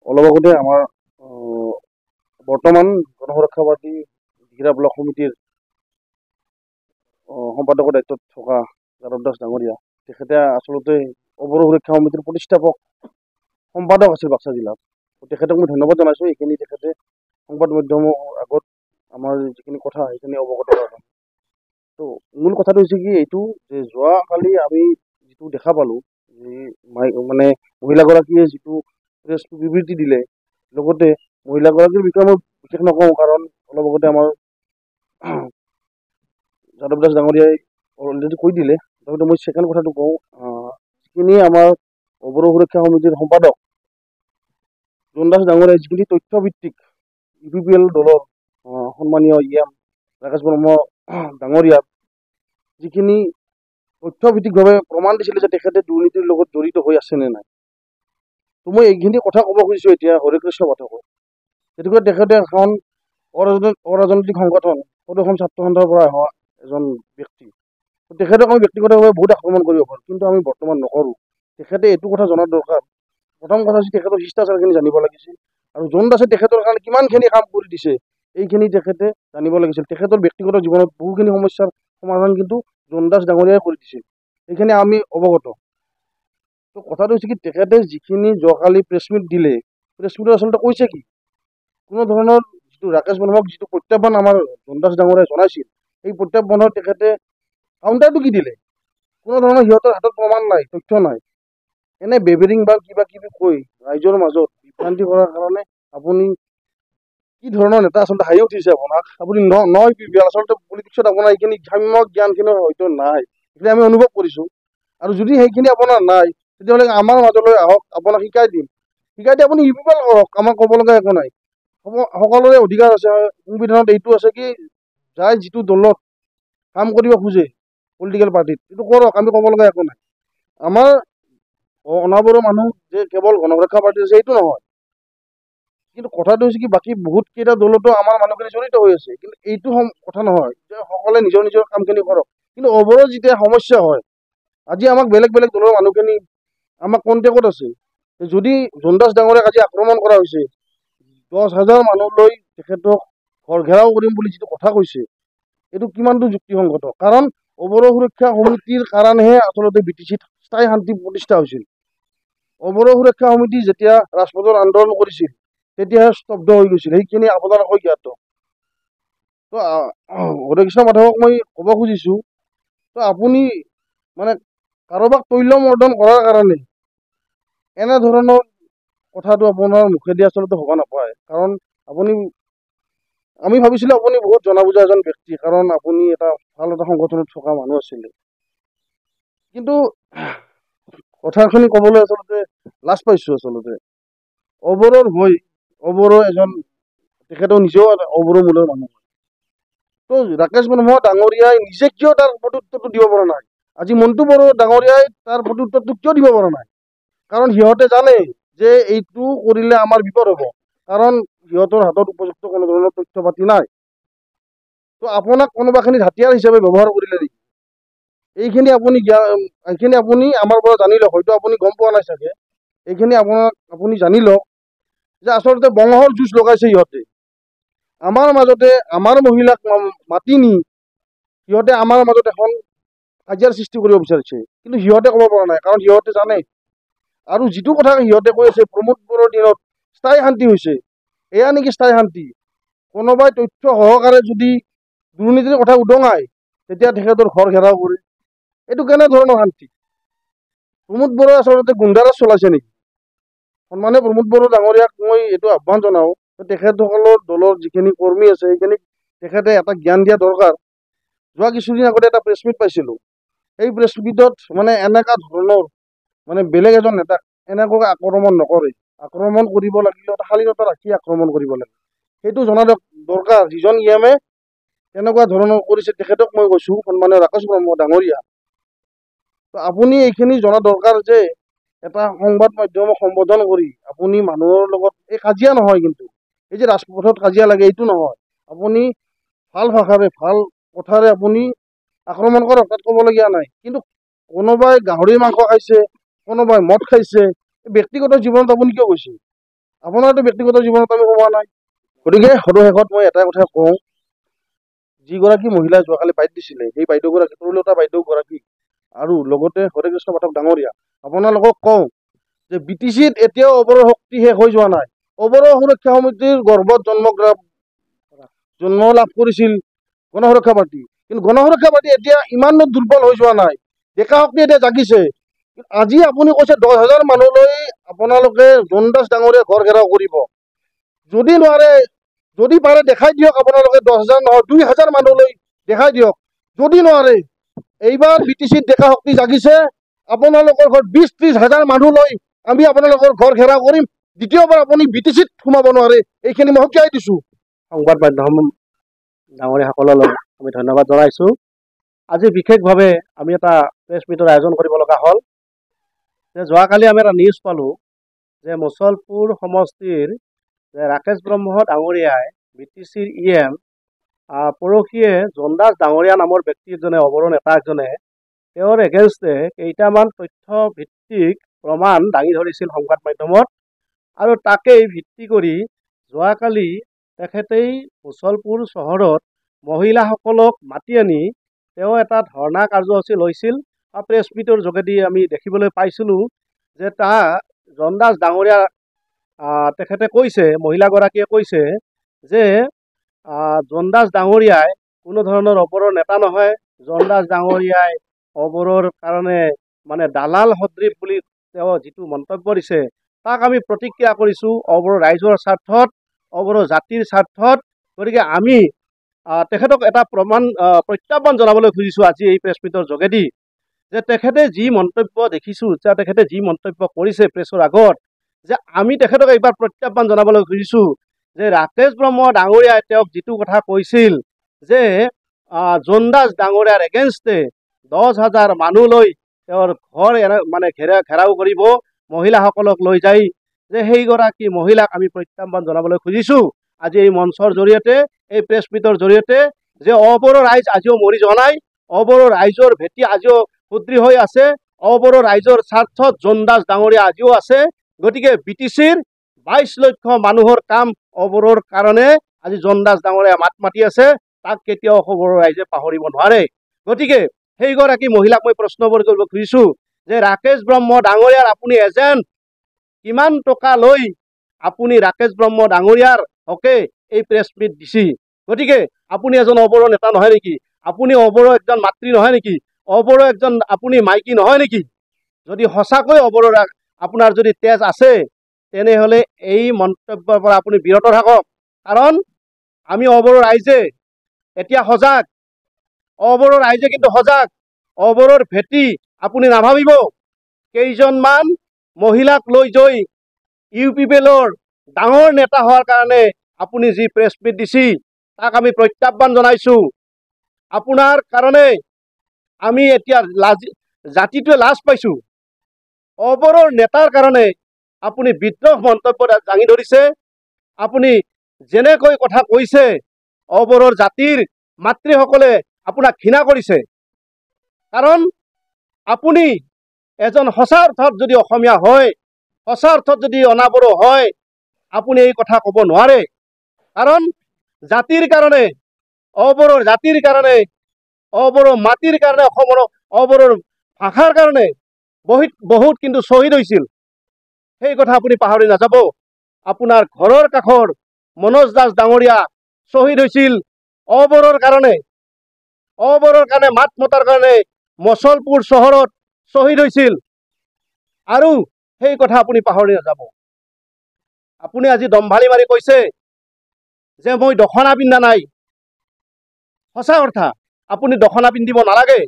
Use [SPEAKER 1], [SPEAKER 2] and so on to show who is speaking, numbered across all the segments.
[SPEAKER 1] অলপ আগতে আমাৰ বৰ্তমান গণসুৰক্ষা পাৰ্টি দিঘিৰা ব্লক সমিতিৰ সম্পাদকৰ দায়িত্বত থকা যাদৱ দাস ডাঙৰীয়া তেখেতে আচলতে অৱৰো সুৰক্ষা সমিতিৰ প্ৰতিষ্ঠাপক সম্পাদক আছিল বাক্সা জিলাত। তেখেতক মই ধন্যবাদ জনাইছোঁ। এইখিনি তেখেতে সংবাদ মাধ্যমৰ আগত আমাৰ যিখিনি কথা সেইখিনি অৱগত কৰা। তো মূল কথাটো হৈছে কি এইটো যে যোৱাকালি আমি যিটো দেখা পালোঁ যে মানে মহিলাগৰাকীয়ে যিটো প্ৰেছ বিবৃতি দিলে, লগতে মহিলাগৰাকীৰ বিষয়ে মই বিশেষ নকওঁ, কাৰণ অলপ আগতে আমাৰ যাদৱ দাস ডাঙৰীয়াই অলৰেডি কৈ দিলে। তথাপিতো মই ছেকেণ্ড কথাটো কওঁ, যিখিনি আমাৰ অৱৰো সুৰক্ষা সমিতিৰ সম্পাদক জোন দাস ডাঙৰীয়াই যিখিনি তথ্যভিত্তিক UPPL দলৰ সন্মানীয় ৰাকেশ বৰ্মা ডাঙৰীয়াক যিখিনি তথ্যভিত্তিকভাৱে প্ৰমাণ দিছিলে যে তেখেতে দুৰ্নীতিৰ লগত জড়িত হৈ আছে নে নাই, তো মই এইখিনি কথা ক'ব খুজিছোঁ এতিয়া হৰেকৃষ্ণ পাঠকক। গতিকে তেখেতে এখন অৰাজনৈতিক সংগঠন প্ৰদূষণ ছাত্ৰ সন্থাৰ পৰা অহা এজন ব্যক্তি। তেখেতক আমি ব্যক্তিগতভাৱে বহুত আক্ৰমণ কৰিব পাৰোঁ, কিন্তু আমি বৰ্তমান নকৰোঁ। তেখেতে এইটো কথা জনাৰ দৰকাৰ। প্ৰথম কথা হৈছে তেখেতৰ শিষ্টাচাৰখিনি জানিব লাগিছিল, আৰু জোন দাসে তেখেতৰ কাৰণে কিমানখিনি কাম কৰি দিছে এইখিনি তেখেতে জানিব লাগিছিল। তেখেতৰ ব্যক্তিগত জীৱনত বহুখিনি সমস্যাৰ সমাধান কিন্তু জোন দাস ডাঙৰীয়াই কৰি দিছিল, এইখিনি আমি অৱগত। তো কথাটো হৈছে কি তেখেতে যিখিনি যোৱাকালি প্ৰেছমিট দিলে, প্ৰেছমিটত আচলতে কৈছে কি, কোনো ধৰণৰ যিটো ৰাকেশ বৰ্মাক যিটো প্ৰত্যাহ্বান আমাৰ জোন দাস ডাঙৰীয়াই জনাইছিল, সেই প্ৰত্যাহ্বানৰ তেখেতে কাউণ্টাৰটো কি দিলে? কোনো ধৰণৰ সিহঁতৰ হাতত প্ৰমাণ নাই, তথ্য নাই। এনে বেবেৰিং বা কিবা কিবি কৈ ৰাইজৰ মাজত বিভ্ৰান্তি কৰাৰ কাৰণে আপুনি কি ধৰণৰ নেতা? আচলতে হাঁহি উঠিছে আপোনাক। আপুনি নহয় আচলতে পলিটিক্সত আপোনাৰ এইখিনি সাম্যক জ্ঞানখিনি হয়তো নাই, সেইখিনি আমি অনুভৱ কৰিছোঁ। আৰু যদি সেইখিনি আপোনাৰ নাই তেতিয়াহ'লে আমাৰ মাজলৈ আহক, আপোনাক শিকাই দিম। শিকাই দি আপুনি UPPL কৰক, আমাক ক'ব লগা একো নাই। সকলোৰে অধিকাৰ আছে। সংবিধানত এইটো আছে কি যাই যিটো দলত কাম কৰিব খোজে পলিটিকেল পাৰ্টিত, এইটো কৰক, আমি ক'ব লগা একো নাই। আমাৰ অনাবৰো মানুহ যে কেৱল গণসুৰক্ষা পাৰ্টি আছে এইটো নহয়, কিন্তু কথাটো হৈছে কি বাকী বহুত কেইটা দলতো আমাৰ মানুহখিনি জড়িত হৈ আছে। কিন্তু এইটো কথা নহয় যে সকলোৱে নিজৰ নিজৰ কামখিনি কৰক, কিন্তু অৱৰো যেতিয়া সমস্যা হয়, আজি আমাক বেলেগ বেলেগ দলৰ মানুহখিনি আমাক কণ্টেক্টত আছে। যদি জোন দাস ডাঙৰীয়াক আজি আক্ৰমণ কৰা হৈছে, 10,000 মানুহলৈ তেখেতক ঘৰ ঘেৰাও কৰিম বুলি যিটো কথা কৈছে, এইটো কিমানটো যুক্তিসংগত? কাৰণ অৱৰো সুৰক্ষা সমিতিৰ কাৰণেহে আচলতে BTCত স্থায়ী শান্তি প্ৰতিষ্ঠা হৈছিল। অৱৰো সুৰক্ষা সমিতি যেতিয়া ৰাজপথৰ আন্দোলন কৰিছিল তেতিয়াহে স্তব্ধ হৈ গৈছিল, সেইখিনি আপোনালোকৰ জ্ঞাত। তো হৰেকৃষ্ণ পাঠকক মই ক'ব খুজিছোঁ, তো আপুনি মানে কাৰোবাক তৈলমৰ্দন কৰাৰ কাৰণে এনেধৰণৰ কথাটো আপোনাৰ মুখেদি আচলতে হ'ব নাপায়। কাৰণ আমি ভাবিছিলোঁ আপুনি বহুত জনা বুজা এজন ব্যক্তি, কাৰণ আপুনি এটা ভাল এটা সংগঠনত থকা মানুহ আছিলে। কিন্তু কথাখিনি ক'বলৈ আচলতে লাজ পাইছোঁ। আচলতে অৱৰৰ হৈ অৱৰো এজন তেখেতেও নিজেও অৱৰো মূলৰ মানুহ। তো ৰাকেশ বৰ্মা ডাঙৰীয়াই নিজে কিয় তাৰ প্ৰত্যুত্তৰটো দিব পৰা নাই? আজি মণ্টু বড়ো ডাঙৰীয়াই তাৰ প্ৰত্যুত্তৰটো কিয় দিব পৰা নাই? কাৰণ সিহঁতে জানে যে এইটো কৰিলে আমাৰ বিপদ হ'ব, কাৰণ সিহঁতৰ হাতত উপযুক্ত কোনো ধৰণৰ তথ্য পাতি নাই। তো আপোনাক কোনোবাখিনিত হাতিয়াৰ হিচাপে ব্যৱহাৰ কৰিলে নেকি? এইখিনি আপুনি আমাৰ পৰা জানি লওক। হয়তো আপুনি গম পোৱা নাই চাগে, এইখিনি আপুনি জানি লওক যে আচলতে বংশৰ যুঁজ লগাইছে সিহঁতে। আমাৰ মাজতে আমাৰ মহিলাক মাতি নি সিহঁতে আমাৰ মাজত এখন কাজিয়াৰ সৃষ্টি কৰিব বিচাৰিছে, কিন্তু সিহঁতে ক'ব পৰা নাই, কাৰণ সিহঁতে জানে। আৰু যিটো কথা সিহঁতে কৈ আছে প্ৰমোদ বড়োৰ দিনত স্থায়ী শান্তি হৈছে, এয়া নেকি স্থায়ী শান্তি? কোনোবাই তথ্য সহকাৰে যদি দুৰ্নীতিৰ কথা উদঙাই তেতিয়া তেখেতৰ ঘৰ ঘেৰাও কৰে, এইটো কেনেধৰণৰ শান্তি? প্ৰমোদ বড়োৱে আচলতে গুণ্ডাৰাজ চলাইছে নেকি? সন্মানীয় প্ৰমোদ বড়ো ডাঙৰীয়াক মই এইটো আহ্বান জনাওঁ, তেখেতসকলৰ দলৰ যিখিনি কৰ্মী আছে সেইখিনিক তেখেতে এটা জ্ঞান দিয়া দৰকাৰ। যোৱা কিছুদিন আগতে এটা প্ৰেছমিট পাইছিলোঁ, সেই প্ৰেছমিটত মানে এনেকুৱা ধৰণৰ মানে বেলেগ এজন নেতাক এনেকৈ আক্ৰমণ নকৰে। আক্ৰমণ কৰিব লাগিলে এটা শালীনতা ৰাখি আক্ৰমণ কৰিব লাগে, সেইটো জনা দৰকাৰ। যিজন EMে তেনেকুৱা ধৰণৰ কৰিছে তেখেতক মই কৈছোঁ, সন্মানীয় ৰাকেশ বৰ্মা ডাঙৰীয়া, তো আপুনি এইখিনি জনা দৰকাৰ যে এটা সংবাদ মাধ্যমক সম্বোধন কৰি আপুনি মানুহৰ লগত এই কাজিয়া নহয়, কিন্তু এই যে ৰাজপথত কাজিয়া লাগে এইটো নহয়। আপুনি ভাল ভাষাৰে ভাল কথাৰে আপুনি আক্ৰমণ কৰক, তাত ক'বলগীয়া নাই। কিন্তু কোনোবাই গাহৰি মাংস খাইছে, কোনোবাই মদ খাইছে, ব্যক্তিগত জীৱনত আপুনি কিয় কৈছে? আপোনাৰতো ব্যক্তিগত জীৱনত আমি কোৱা নাই। গতিকে সদশেষত মই এটাই কথা কওঁ, যিগৰাকী মহিলাই যোৱাকালি বাইট দিছিলে সেই বাইদেউগৰাকী তৰুলতা বাইদেউগৰাকী আৰু লগতে হৰে কৃষ্ণ পাঠক ডাঙৰীয়া, আপোনালোকক কওঁ যে BTCত এতিয়াও অবৰৰ শক্তি শেষ হৈ যোৱা নাই। অবৰ সুৰক্ষা সমিতিৰ গৰ্ভত জন্ম লাভ কৰিছিল গণসুৰক্ষা পাৰ্টি, কিন্তু গণসুৰক্ষা পাৰ্টি এতিয়া ইমানো দুৰ্বল হৈ যোৱা নাই, ডেকা শক্তি এতিয়া জাগিছে। আজি আপুনি কৈছে 10,000 মানুহলৈ আপোনালোকে জোনদাস ডাঙৰীয়া ঘৰ ঘেৰাও কৰিব। যদি নোৱাৰে, যদি পাৰে দেখাই দিয়ক, আপোনালোকে 10,000 নহয় 2,000 মানুহলৈ দেখাই দিয়ক। যদি নোৱাৰে, এইবাৰ BTCত ডেকা শক্তি জাগিছে, আপোনালোকৰ ঘৰত 20-30,000 মানুহ লৈ আমি আপোনালোকৰ ঘৰ ঘেৰাও কৰিম। দ্বিতীয়বাৰ আপুনি BTCত সোমাব নোৱাৰে, এইখিনি মই সকীয়াই দিছো।
[SPEAKER 2] সংবাদ মাধ্যম ডাঙৰীয়াসকললৈ আমি ধন্যবাদ জনাইছো। আজি বিশেষভাৱে আমি এটা প্ৰেছ মিটৰ আয়োজন কৰিব লগা হ'ল। যে যোৱাকালি আমি এটা নিউজ পালোঁ যে মুছলপুৰ সমষ্টিৰ যে ৰাকেশ ব্ৰহ্ম ডাঙৰীয়াই BTCৰ EM পৰহিয়ে জোনদাস ডাঙৰীয়া নামৰ ব্যক্তি এজনে, অবৰ নেতা এজনে তেওঁৰ এগেইনষ্টে কেইটামান তথ্য ভিত্তিক প্ৰমাণ দাঙি ধৰিছিল সংবাদ মাধ্যমত, আৰু তাকেই ভিত্তি কৰি যোৱাকালি তেখেতেই মুছলপুৰ চহৰত মহিলাসকলক মাতি আনি তেওঁ এটা ধৰ্ণা কাৰ্যসূচী লৈছিল। প্ৰেছ মিটৰ যোগেদি আমি দেখিবলৈ পাইছিলোঁ যে জোনদাস ডাঙৰীয়া তেখেতে কৈছে, মহিলাগৰাকীয়ে কৈছে যে জোনদাস ডাঙৰীয়াই কোনো ধৰণৰ অবৰৰ নেতা নহয়, জোনদাস ডাঙৰীয়াই অবৰৰ কাৰণে মানে দালাল সদৃশ বুলি তেওঁ যিটো মন্তব্য দিছে তাক আমি প্ৰতিক্ৰিয়া কৰিছোঁ অবৰৰ ৰাইজৰ স্বাৰ্থত, অবৰৰ জাতিৰ স্বাৰ্থত। গতিকে আমি তেখেতক এটা প্ৰত্যাহ্বান জনাবলৈ খুজিছোঁ আজি এই প্ৰেছ মিটৰ যোগেদি, যে তেখেতে যি মন্তব্য দেখিছোঁ, যে তেখেতে যি মন্তব্য কৰিছে প্ৰেছৰ আগত, যে আমি তেখেতক এইবাৰ প্ৰত্যাহ্বান জনাবলৈ খুজিছোঁ যে ৰাকেশ ব্ৰহ্ম ডাঙৰীয়াই তেওঁক যিটো কথা কৈছিল যে জোনদাস ডাঙৰীয়াৰ এগেইনষ্টে 10,000 মানুহ লৈ তেওঁৰ ঘৰ মানে ঘেৰাও কৰিব, মহিলাসকলক লৈ যায়, যে সেইগৰাকী মহিলাক আমি প্ৰত্যাহ্বান জনাবলৈ খুজিছোঁ আজি এই মঞ্চৰ জৰিয়তে, এই প্ৰেছ মিটৰ জৰিয়তে, যে অবৰৰ ৰাইজ আজিও মৰি যোৱা নাই, অবৰৰ ৰাইজৰ ভেটি আজিও সুদৃঢ় হৈ আছে, অবৰৰ ৰাইজৰ স্বাৰ্থত জোনদাস ডাঙৰীয়া আজিও আছে। গতিকে BTCৰ 22 লক্ষ মানুহৰ কাম অবৰৰ কাৰণে আজি জোনদাস ডাঙৰীয়া মাত মাতি আছে, তাক কেতিয়াও অবৰৰ ৰাইজে পাহৰিব নোৱাৰে। গতিকে সেইগৰাকী মহিলাক মই প্ৰশ্ন কৰিব খুজিছোঁ যে ৰাকেশ ব্ৰহ্ম ডাঙৰীয়াৰ আপুনি এজেণ্ট, কিমান টকা লৈ আপুনি ৰাকেশ ব্ৰহ্ম ডাঙৰীয়াৰ হকে এই প্ৰেছ মিট দিছি? গতিকে আপুনি এজন অবৰৰ নেতা নহয় নেকি? আপুনি অবৰৰ একজন মাতৃ নহয় নেকি? অবৰৰ একজন আপুনি মাইকী নহয় নেকি? যদি সঁচাকৈ অবৰৰ আপোনাৰ যদি তেজ আছে তেনেহ'লে এই মন্তব্যৰ পৰা আপুনি বিৰত থাকক। কাৰণ আমি অবৰৰ ৰাইজে এতিয়া সজাগ, অবৰৰ ৰাইজে কিন্তু সজাগ। অবৰৰ ভেটি আপুনি নাভাবিব, কেইজনমান মহিলাক লৈ গৈ UPPLৰ ডাঙৰ নেতা হোৱাৰ কাৰণে আপুনি যি প্ৰেছ মিট দিছি তাক আমি প্ৰত্যাহ্বান জনাইছোঁ। আপোনাৰ কাৰণে আমি এতিয়া জাতিটোৱে লাজ পাইছোঁ। অবৰৰ নেতাৰ কাৰণে আপুনি বিদ্ৰোহ মন্তব্য দাঙি ধৰিছে। আপুনি যেনেকৈ কথা কৈছে অবৰৰ জাতিৰ মাতৃসকলে আপোনাক ঘৃণা কৰিছে, কাৰণ আপুনি এজন সঁচা অৰ্থত যদি অসমীয়া হয়, সঁচা অৰ্থত যদি অনাবড়ো হয়, আপুনি এই কথা ক'ব নোৱাৰে। কাৰণ জাতিৰ কাৰণে, অবৰৰ জাতিৰ কাৰণে, অবৰৰ মাটিৰ কাৰণে, অসমৰ অবৰৰ ভাষাৰ কাৰণে বহুত কিন্তু শ্বহীদ হৈছিল, সেই কথা আপুনি পাহৰি নাযাব। আপোনাৰ ঘৰৰ কাষৰ মনোজ দাস ডাঙৰীয়া শ্বহীদ হৈছিল অবৰৰ কাৰণে, অবৰৰ কাৰণে মাত মতাৰ কাৰণে মুছলপুৰ চহৰত শ্বহীদ হৈছিল, আৰু সেই কথা আপুনি পাহৰি নাযাব। আপুনি আজি দম্ভালি মাৰি কৈছে যে মই দখনা পিন্ধা নাই, সঁচা কথা, আপুনি দখনা পিন্ধিব নালাগে,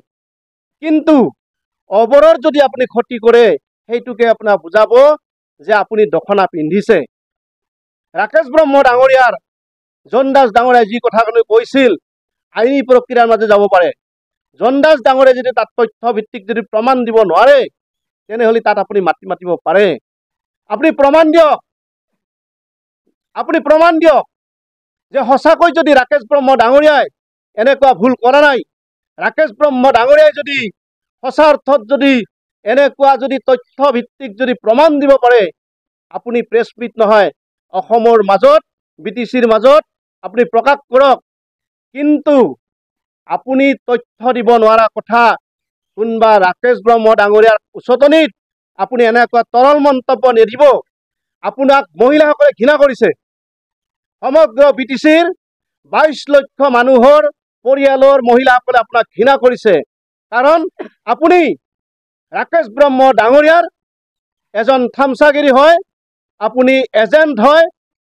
[SPEAKER 2] কিন্তু অবৰৰ যদি আপুনি ক্ষতি কৰে সেইটোকে আপোনাক বুজাব যে আপুনি দখনা পিন্ধিছে। ৰাকেশ ব্ৰহ্ম ডাঙৰীয়াৰ জোনদাস ডাঙৰীয়াই যি কথা কৈছিল আইনী প্ৰক্ৰিয়াৰ মাজে যাব পাৰে। জোনদাস ডাঙৰীয়াই যদি তাত তথ্য ভিত্তিক যদি প্ৰমাণ দিব নোৱাৰে তেনেহ'লে তাত আপুনি মাতিব পাৰে। আপুনি প্ৰমাণ দিয়ক, আপুনি প্ৰমাণ দিয়ক যে সঁচাকৈ যদি ৰাকেশ ব্ৰহ্ম ডাঙৰীয়াই এনেকুৱা ভুল কৰা নাই, ৰাকেশ ব্ৰহ্ম ডাঙৰীয়াই যদি সঁচা অৰ্থত যদি এনেকুৱা যদি তথ্য ভিত্তিক যদি প্ৰমাণ দিব পাৰে, আপুনি প্ৰেছ মিট নহয়, অসমৰ মাজত BTCৰ মাজত আপুনি প্ৰকাশ কৰক। কিন্তু আপুনি তথ্য দিব নোৱাৰা কথা কোনোবা ৰাকেশ ব্ৰহ্ম ডাঙৰীয়াৰ উচতনিত আপুনি এনেকুৱা তৰল মন্তব্য নিদিব। আপোনাক মহিলাসকলে ঘৃণা কৰিছে। সমগ্ৰ BTCৰ 22 লক্ষ মানুহৰ পৰিয়ালৰ মহিলাসকলে আপোনাক ঘৃণা কৰিছে। কাৰণ আপুনি ৰাকেশ ব্ৰহ্ম ডাঙৰীয়াৰ এজন থামচাগিৰি হয়, আপুনি এজেণ্ট হয়,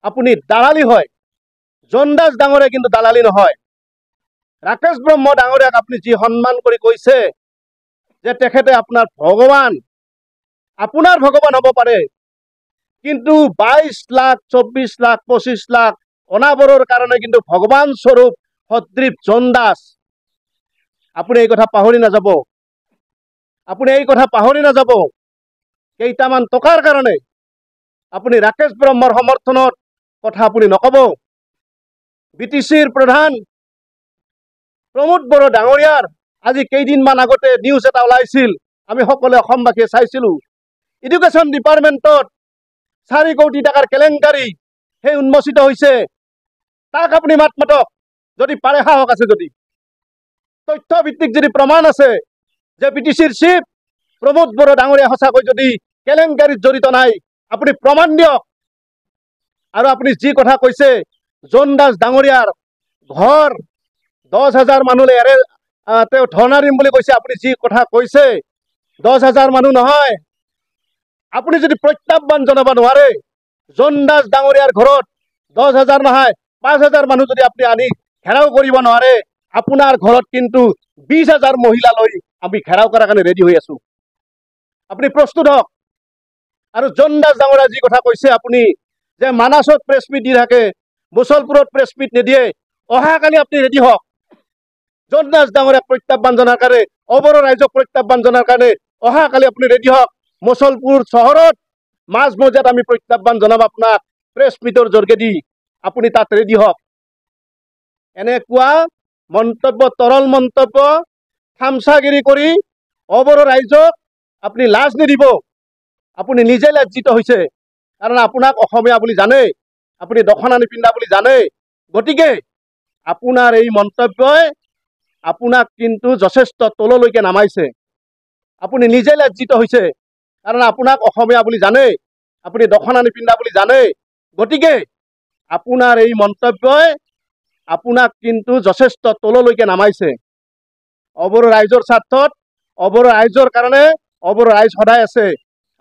[SPEAKER 2] আপুনি দালালি হয়। জোনদাস ডাঙৰীয়া কিন্তু দালালি নহয়। ৰাকেশ ব্ৰহ্ম ডাঙৰীয়াক আপুনি যি সন্মান কৰি কৈছে যে তেখেতে আপোনাৰ ভগৱান, আপোনাৰ ভগৱান হ'ব পাৰে, কিন্তু 22 লাখ, 24 লাখ, 25 লাখ অনাবৰৰ কাৰণে কিন্তু ভগৱান স্বৰূপ সদৃপ জোনদাস। আপুনি এই কথা পাহৰি নাযাব। আপুনি এই কথা পাহৰি নাযাব। কেইটামান টকাৰ কাৰণে আপুনি ৰাকেশ ব্ৰহ্মৰ সমৰ্থনত কথা আপুনি নকব। BTCৰ প্ৰধান প্ৰমোদ বড়ো ডাঙৰীয়াৰ আজি কেইদিনমান আগতে নিউজ এটা ওলাইছিল, আমি সকলোৱে অসমবাসীয়ে চাইছিলো। এডুকেশ্যন ডিপাৰ্টমেণ্টত 4 কোটি টকাৰ কেলেংকাৰী সেই উন্মোচিত হৈছে। তাক আপুনি মাত মাতক, যদি পাৰে সাহস আছে, যদি তথ্য ভিত্তিক যদি প্ৰমাণ আছে যে BTCৰ চিফ প্ৰমোদ বড়ো ডাঙৰীয়া সঁচাকৈ যদি কেলেংকাৰীত জড়িত নাই, আপুনি প্ৰমাণ দিয়ক। আৰু আপুনি যি কথা কৈছে, জোনদাস ডাঙৰীয়াৰ ঘৰ 10,000 মানুহলৈ তেওঁ ধৰ্ণা দিম বুলি কৈছে। আপুনি যি কথা কৈছে, 10,000 মানুহ নহয়। আপুনি যদি প্ৰত্যাহ্বান জনাব নোৱাৰে, জোনদাস ডাঙৰীয়াৰ ঘৰত 10,000 নহয় 5,000 মানুহ যদি আপুনি আনি ঘেৰাও কৰিব নোৱাৰে, আপোনাৰ ঘৰত কিন্তু 20,000 মহিলা লৈ আমি ঘেৰাও কৰাৰ কাৰণে ৰেডি হৈ আছো। আপুনি প্ৰস্তুত হওক। আৰু জোনদাস ডাঙৰীয়া যি কথা কৈছে, আপুনি যে মানাসত প্ৰেছ মিট দি থাকে, মুছলপুৰত প্ৰেছ মিট নিদিয়ে, অহাকালি আপুনি ৰেডি হওক। জোনদাস ডাঙৰীয়াক প্ৰত্যাহ্বান জনাৰ কাৰণে, অবড়ো ৰাইজক প্ৰত্যাহ্বান জনাৰ কাৰণে অহাকালি আপুনি ৰেডি হওক। মুছলপুৰ চহৰত মাজমজিয়াত আমি প্ৰত্যাহ্বান জনাম আপোনাক প্ৰেছ মিটৰ যোগেদি। আপুনি তাত ৰেডি হওক। এনেকুৱা মন্তব্য, তৰল মন্তব্য, থামচাগিৰি কৰি অবড়ো ৰাইজক আপুনি লাজ নিদিব। আপুনি নিজে লজ্জিত হৈছে, কাৰণ আপোনাক অসমীয়া বুলি জানে, আপুনি দখনা নিপিন্ধা বুলি জানে। গতিকে আপোনাৰ এই মন্তব্যই আপোনাক কিন্তু যথেষ্ট তললৈকে নামাইছে। আপুনি নিজে লজ্জিত হৈছে, কাৰণ আপোনাক অসমীয়া বুলি জানে, আপুনি দখনা নিপিন্ধা বুলি জানে। গতিকে আপোনাৰ এই মন্তব্যই আপোনাক কিন্তু যথেষ্ট তললৈকে নামাইছে। অবড়ো ৰাইজৰ স্বাৰ্থত, অবড়ো ৰাইজৰ কাৰণে অবড়ো ৰাইজ সদায় আছে।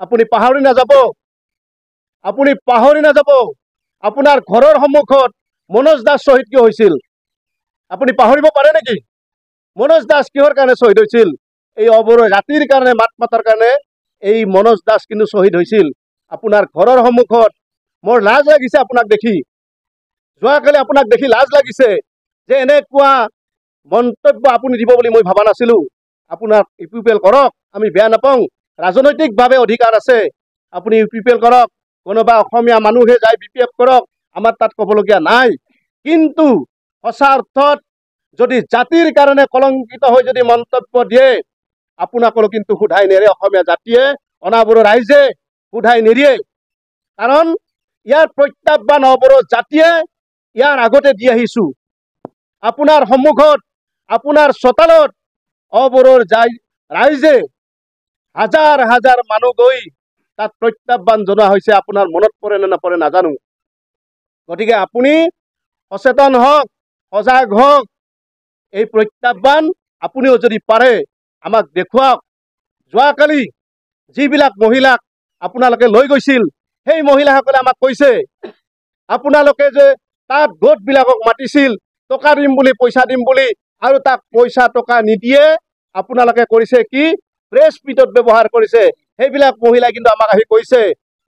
[SPEAKER 2] আপুনি পাহৰি নাযাব। আপুনি পাহৰি নাযাব। আপোনাৰ ঘৰৰ সন্মুখত মনোজ দাস শ্বহীদ কিয় হৈছিল? আপুনি পাহৰিব পাৰে নেকি? মনোজ দাস কিহৰ কাৰণে শ্বহীদ হৈছিল? এই অবড়ো জাতিৰ কাৰণে, মাত মাতাৰ কাৰণে এই মনোজ দাস কিন্তু শ্বহীদ হৈছিল আপোনাৰ ঘৰৰ সন্মুখত। মোৰ লাজ লাগিছে আপোনাক দেখি। যোৱাকালি আপোনাক দেখি লাজ লাগিছে যে এনেকুৱা মন্তব্য আপুনি দিব বুলি মই ভবা নাছিলো। আপোনাক ইউপিপিএল কৰক, আমি বেয়া নাপাওঁ। ৰাজনৈতিকভাৱে অধিকাৰ আছে, আপুনি ইউপিপিএল কৰক। কোনোবা অসমীয়া মানুহে যায় BPF কৰক, আমাৰ তাত ক'বলগীয়া নাই। কিন্তু সঁচা অৰ্থত যদি জাতিৰ কাৰণে কলংকিত হৈ যদি মন্তব্য দিয়ে, আপোনাকো কিন্তু সোধাই নেৰে অসমীয়া জাতিয়ে, অনাবড়ো ৰাইজে সোধাই নিদিয়ে। কাৰণ ইয়াৰ প্ৰত্যাহ্বান অবড়ো জাতিয়ে ইয়াৰ আগতে দি আহিছো। আপোনাৰ সন্মুখত, আপোনাৰ চোতালত অবড়োৰ ৰাইজে হাজাৰ হাজাৰ মানুহ গৈ তাত প্ৰত্যাহ্বান জনোৱা হৈছে। আপোনাৰ মনত পৰে নে নপৰে নাজানো। গতিকে আপুনি সচেতন হওক, সজাগ হওক। এই প্ৰত্যাহ্বান আপুনিও যদি পাৰে আমাক দেখুৱাওক। যোৱাকালি যিবিলাক মহিলাক আপোনালোকে লৈ গৈছিল, সেই মহিলাসকলে আমাক কৈছে, আপোনালোকে যে তাত গোটবিলাকক মাতিছিল টকা দিম বুলি, পইচা দিম বুলি, আৰু তাক পইচা টকা নিদিয়ে আপোনালোকে কৰিছে কি? প্ৰেছ মিটত ব্যৱহাৰ কৰিছে। সেইবিলাক মহিলাই কিন্তু আমাক আহি কৈছে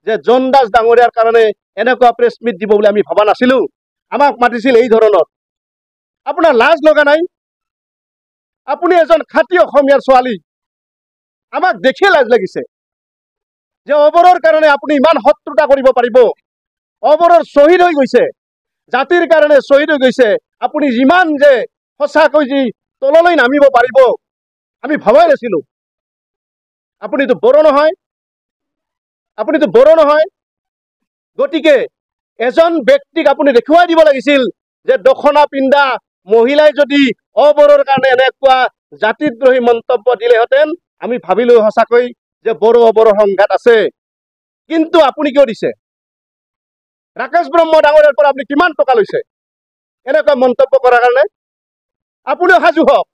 [SPEAKER 2] যে জোনদাস ডাঙৰীয়াৰ কাৰণে এনেকুৱা প্ৰেছ মিট দিব বুলি আমি ভবা নাছিলো, আমাক মাতিছিল এই ধৰণৰ। আপোনাৰ লাজ লগা নাই? আপুনি এজন খাঁটি অসমীয়াৰ ছোৱালী, আমাক দেখিয়ে লাজ লাগিছে যে অবড়োৰ কাৰণে আপুনি ইমান শত্ৰুতা কৰিব পাৰিব। অবড়োৰ শ্বহীদ হৈ গৈছে, জাতিৰ কাৰণে শ্বহীদ হৈ গৈছে। আপুনি যিমান যে সঁচাকৈ যি তললৈ নামিব পাৰিব আমি ভবাই নাছিলো। আপুনিতো বড়ো নহয়, আপুনিতো বড়ো নহয়। গতিকে এজন ব্যক্তিক আপুনি দেখুৱাই দিব লাগিছিল যে দখনা পিন্ধা মহিলাই যদি অবড়োৰ কাৰণে এনেকুৱা জাতিদ্ৰোহী মন্তব্য দিলেহেঁতেন আমি ভাবিলো সঁচাকৈ যে বড়ো অবড়ো সংঘাত আছে। কিন্তু আপুনি কিয় দিছে? ৰাকেশ ব্ৰহ্ম ডাঙৰীয়াৰ পৰা আপুনি কিমান টকা লৈছে এনেকুৱা মন্তব্য কৰাৰ কাৰণে? আপুনিও সাজু হওক।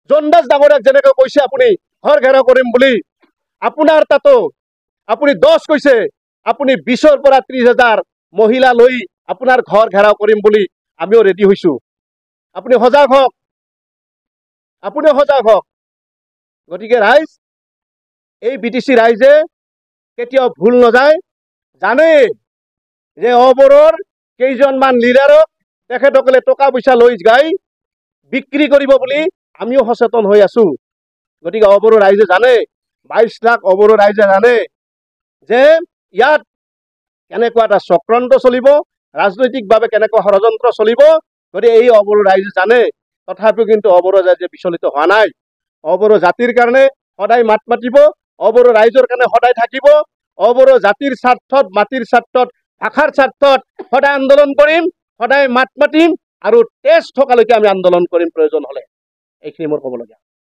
[SPEAKER 2] জোনদাস ডাঙৰীয়াক যেনেকৈ কৈছে আপুনি ঘৰ ঘেৰাও কৰিম বুলি, আপোনাৰ তাতো আপুনি 10 কৈছে, আপুনি 20ৰ পৰা 30,000 মহিলা লৈ আপোনাৰ ঘৰ ঘেৰাও কৰিম বুলি আমিও ৰেডি হৈছো। আপুনি সজাগ হওক, আপুনিও সজাগ হওক। গতিকে ৰাইজ, এই BTC ৰাইজে কেতিয়াও ভুল নাযায়, জানে যে অবড়োৰ কেইজনমান লিডাৰক তেখেতসকলে টকা পইচা লৈ যাই বিক্ৰী কৰিব বুলি আমিও সচেতন হৈ আছো। গতিকে অবড়ো ৰাইজে জানে, 22 লাখ অবড়ো ৰাইজে জানে যে ইয়াত কেনেকুৱা এটা চক্ৰান্ত চলিব, ৰাজনৈতিকভাৱে কেনেকুৱা ষড়যন্ত্ৰ চলিব। গতিকে এই অবড়ো ৰাইজে জানে। তথাপিও কিন্তু অবড়ো ৰাইজে বিচলিত হোৱা নাই। অবড়ো জাতিৰ কাৰণে সদায় মাত মাতিব, অবড়ো ৰাইজৰ কাৰণে সদায় থাকিব। অবড়ো জাতিৰ স্বাৰ্থত, মাটিৰ স্বাৰ্থত, ভাষাৰ স্বাৰ্থত সদায় আন্দোলন কৰিম, সদায় মাত মাতিম আৰু তেজ থকালৈকে আমি আন্দোলন কৰিম প্ৰয়োজন হলে। এইখিনি মোৰ ক'বলগীয়া।